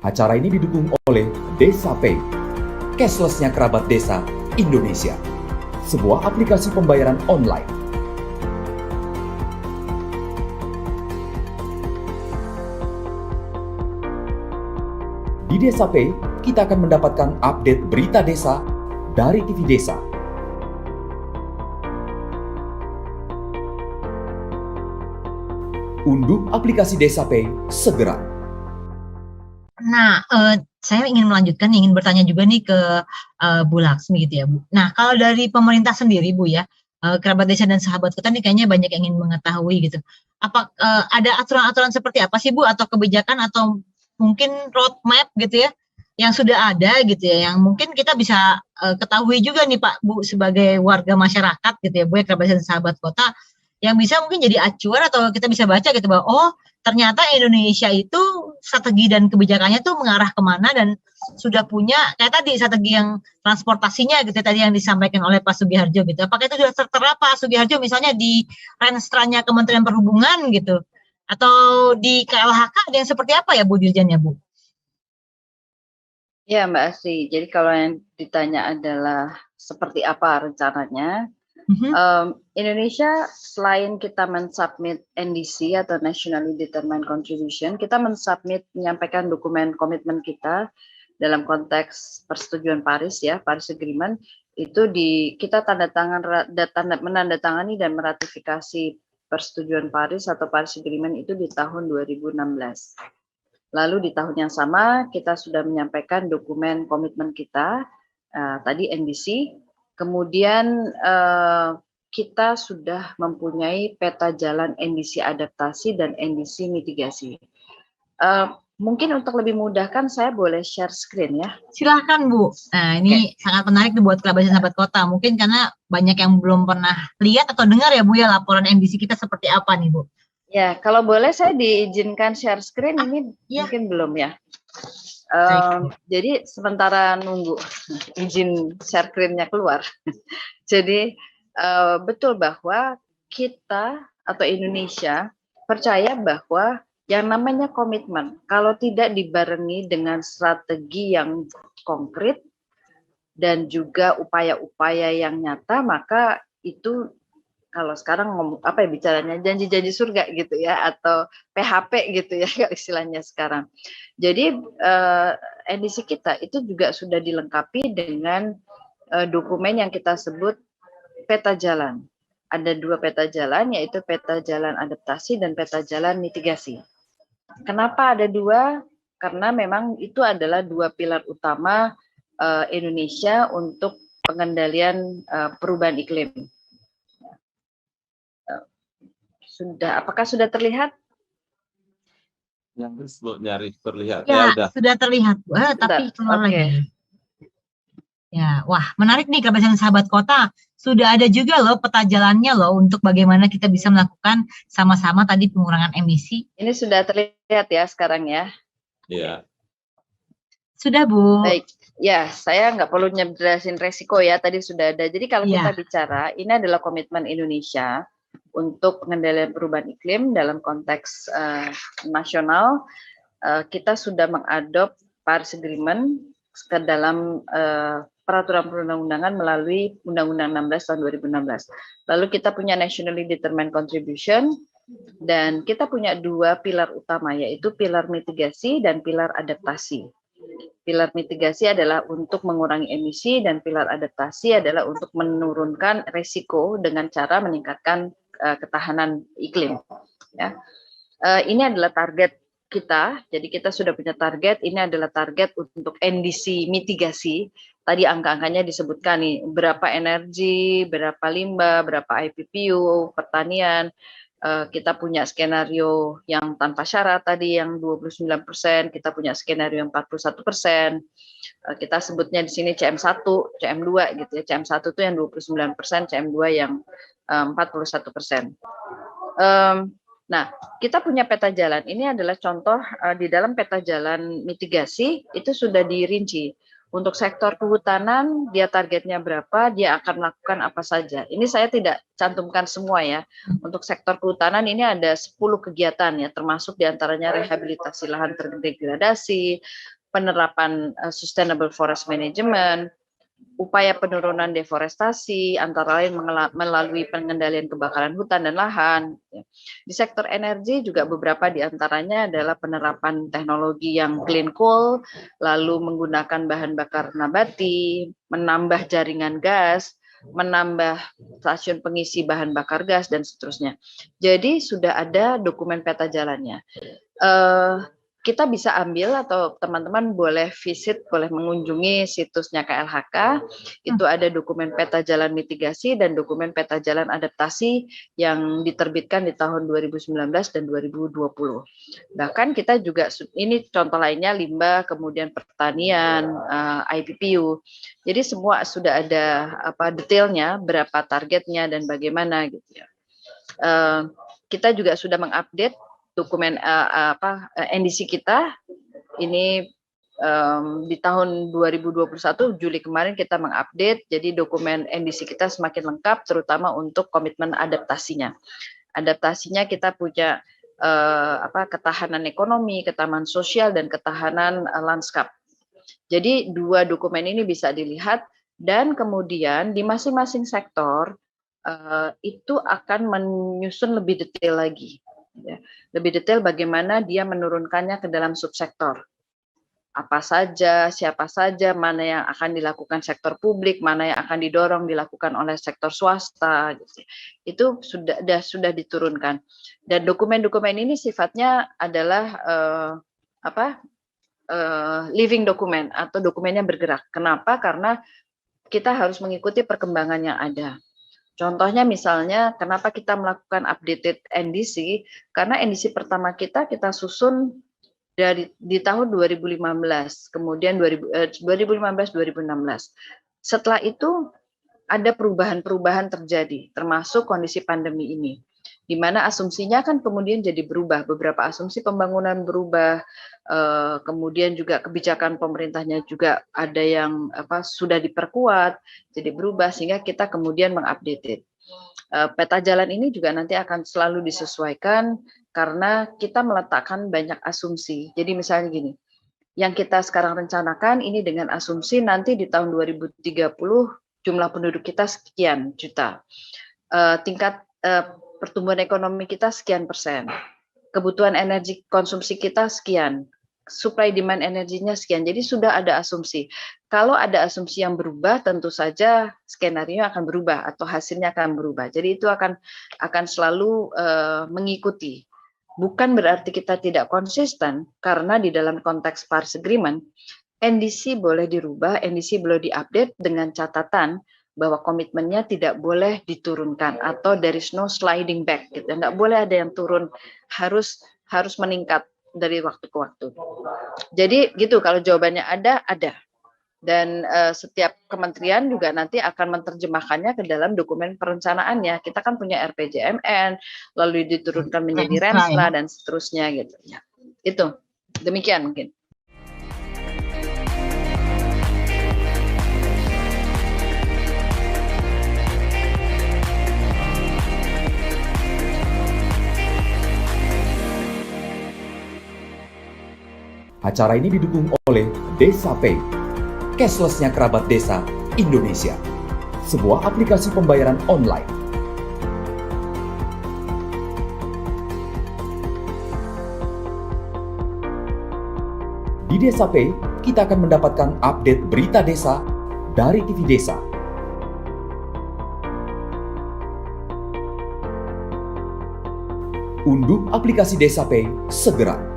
Acara ini didukung oleh Desa Pay, cashless-nya kerabat desa Indonesia, sebuah aplikasi pembayaran online. Di Desa Pay, kita akan mendapatkan update berita desa dari TV Desa. Unduh aplikasi Desa Pay segera. Nah, saya ingin melanjutkan, ingin bertanya juga nih ke Bu Laksmi gitu ya, Bu. Nah, kalau dari pemerintah sendiri, Bu ya, kerabat desa dan sahabat kota nih kayaknya banyak yang ingin mengetahui gitu. Apa ada aturan-aturan seperti apa sih, Bu, atau kebijakan atau mungkin roadmap gitu ya, yang sudah ada gitu ya, yang mungkin kita bisa ketahui juga nih Pak, Bu, sebagai warga masyarakat gitu ya, Bu ya, kerabat desa dan sahabat kota, yang bisa mungkin jadi acuan atau kita bisa baca gitu bahwa oh ternyata Indonesia itu strategi dan kebijakannya tuh mengarah kemana dan sudah punya kayak tadi strategi yang transportasinya gitu tadi yang disampaikan oleh Pak Sugiharjo gitu. Apakah itu sudah tertera Pak Sugiharjo misalnya di Renstranya Kementerian Perhubungan gitu atau di KLHK ada yang seperti apa ya Bu Dirjen ya Bu? Ya Mbak Asri, jadi kalau yang ditanya adalah seperti apa rencananya, Indonesia selain kita mensubmit NDC atau Nationally Determined Contribution, kita menyampaikan dokumen komitmen kita dalam konteks persetujuan Paris ya, Paris Agreement itu kita menandatangani dan meratifikasi persetujuan Paris atau Paris Agreement itu di tahun 2016. Lalu di tahun yang sama kita sudah menyampaikan dokumen komitmen kita tadi NDC. Kemudian kita sudah mempunyai peta jalan NDC adaptasi dan NDC mitigasi. Mungkin untuk lebih mudah kan saya boleh share screen ya. Silahkan Bu. Nah ini sangat menarik buat kerabat sahabat kota. Mungkin karena banyak yang belum pernah lihat atau dengar ya Bu ya laporan NDC kita seperti apa nih Bu. Ya kalau boleh saya diizinkan share screen ini ya. Mungkin belum ya. Jadi sementara nunggu izin share screen-nya keluar. Jadi betul bahwa kita atau Indonesia percaya bahwa yang namanya komitmen kalau tidak dibarengi dengan strategi yang konkret dan juga upaya-upaya yang nyata maka itu kalau sekarang apa ya bicaranya janji-janji surga gitu ya atau PHP gitu ya istilahnya sekarang. Jadi NDC kita itu juga sudah dilengkapi dengan dokumen yang kita sebut peta jalan. Ada 2 peta jalan yaitu peta jalan adaptasi dan peta jalan mitigasi. Kenapa ada 2? Karena memang itu adalah 2 pilar utama Indonesia untuk pengendalian perubahan iklim. Apakah sudah terlihat? Yang nyari terlihat. Ya, udah. Sudah terlihat, Bu. Tapi keluar lagi. Ya, wah menarik nih kerabat sahabat kota. Sudah ada juga loh peta jalannya loh untuk bagaimana kita bisa melakukan sama-sama tadi pengurangan emisi. Ini sudah terlihat ya sekarang ya? Iya. Sudah Bu. Baik, ya saya nggak perlu jelasin resiko ya tadi sudah ada. Jadi kalau kita bicara ini adalah komitmen Indonesia untuk pengendalian perubahan iklim dalam konteks nasional. Kita sudah mengadop Paris Agreement ke dalam peraturan perundang-undangan melalui Undang-Undang 16 tahun 2016. Lalu kita punya Nationally Determined Contribution dan kita punya 2 pilar utama yaitu pilar mitigasi dan pilar adaptasi. Pilar mitigasi adalah untuk mengurangi emisi dan pilar adaptasi adalah untuk menurunkan resiko dengan cara meningkatkan ketahanan iklim. Ya. Ini adalah target kita, jadi kita sudah punya target, ini adalah target untuk NDC mitigasi, tadi angka-angkanya disebutkan nih, berapa energi, berapa limbah, berapa IPPU, pertanian, kita punya skenario yang tanpa syarat tadi yang 29%, kita punya skenario yang 41%, kita sebutnya di sini CM1, CM2 gitu ya, CM1 itu yang 29%, CM2 yang 41%. Nah, kita punya peta jalan. Ini adalah contoh di dalam peta jalan mitigasi itu sudah dirinci Untuk sektor kehutanan, dia targetnya berapa, dia akan melakukan apa saja. Ini saya tidak cantumkan semua ya. Untuk sektor kehutanan ini ada 10 kegiatan ya, termasuk diantaranya rehabilitasi lahan terdegradasi, penerapan sustainable forest management, upaya penurunan deforestasi, antara lain melalui pengendalian kebakaran hutan dan lahan. Di sektor energi juga beberapa diantaranya adalah penerapan teknologi yang clean coal, lalu menggunakan bahan bakar nabati, menambah jaringan gas, menambah stasiun pengisi bahan bakar gas, dan seterusnya. Jadi sudah ada dokumen peta jalannya. Kita bisa ambil atau teman-teman boleh visit, boleh mengunjungi situsnya KLHK. Itu ada dokumen peta jalan mitigasi dan dokumen peta jalan adaptasi yang diterbitkan di tahun 2019 dan 2020. Bahkan kita juga, ini contoh lainnya limbah, kemudian pertanian, IPPU. Jadi semua sudah ada detailnya, berapa targetnya dan bagaimana gitu ya. Kita juga sudah mengupdate dokumen NDC kita ini di tahun 2021 Juli kemarin kita mengupdate, jadi dokumen NDC kita semakin lengkap, terutama untuk komitmen adaptasinya. Adaptasinya kita punya ketahanan ekonomi, ketahanan sosial, dan ketahanan lanskap. Jadi 2 dokumen ini bisa dilihat, dan kemudian di masing-masing sektor itu akan menyusun lebih detail lagi. Ya, lebih detail bagaimana dia menurunkannya ke dalam subsektor. Apa saja, siapa saja, mana yang akan dilakukan sektor publik, mana yang akan didorong dilakukan oleh sektor swasta. Gitu. Itu sudah diturunkan. Dan dokumen-dokumen ini sifatnya adalah living document atau dokumennya bergerak. Kenapa? Karena kita harus mengikuti perkembangan yang ada. Contohnya misalnya, kenapa kita melakukan updated NDC? Karena NDC pertama kita susun di tahun 2015, kemudian 2015-2016. Setelah itu ada perubahan-perubahan terjadi, termasuk kondisi pandemi ini, di mana asumsinya kan kemudian jadi berubah. Beberapa asumsi pembangunan berubah, kemudian juga kebijakan pemerintahnya juga ada yang sudah diperkuat, jadi berubah, sehingga kita kemudian mengupdate. Peta jalan ini juga nanti akan selalu disesuaikan karena kita meletakkan banyak asumsi. Jadi misalnya gini, yang kita sekarang rencanakan ini dengan asumsi nanti di tahun 2030 jumlah penduduk kita sekian juta, tingkat pertumbuhan ekonomi kita sekian persen, kebutuhan energi konsumsi kita sekian, supply demand energinya sekian. Jadi sudah ada asumsi. Kalau ada asumsi yang berubah, tentu saja skenario akan berubah atau hasilnya akan berubah. Jadi itu akan selalu mengikuti. Bukan berarti kita tidak konsisten, karena di dalam konteks Paris Agreement, NDC boleh dirubah, NDC boleh diupdate dengan catatan bahwa komitmennya tidak boleh diturunkan atau there is no sliding back gitu. Nggak boleh ada yang turun, harus meningkat dari waktu ke waktu. Jadi gitu, kalau jawabannya ada. Dan setiap kementerian juga nanti akan menerjemahkannya ke dalam dokumen perencanaannya. Kita kan punya RPJMN, lalu diturunkan menjadi Renstra dan seterusnya gitu. Ya. Itu demikian mungkin. Acara ini didukung oleh Desa Pay, cashless-nya kerabat desa Indonesia, sebuah aplikasi pembayaran online. Di Desa Pay, kita akan mendapatkan update berita desa dari TV Desa. Unduh aplikasi Desa Pay segera.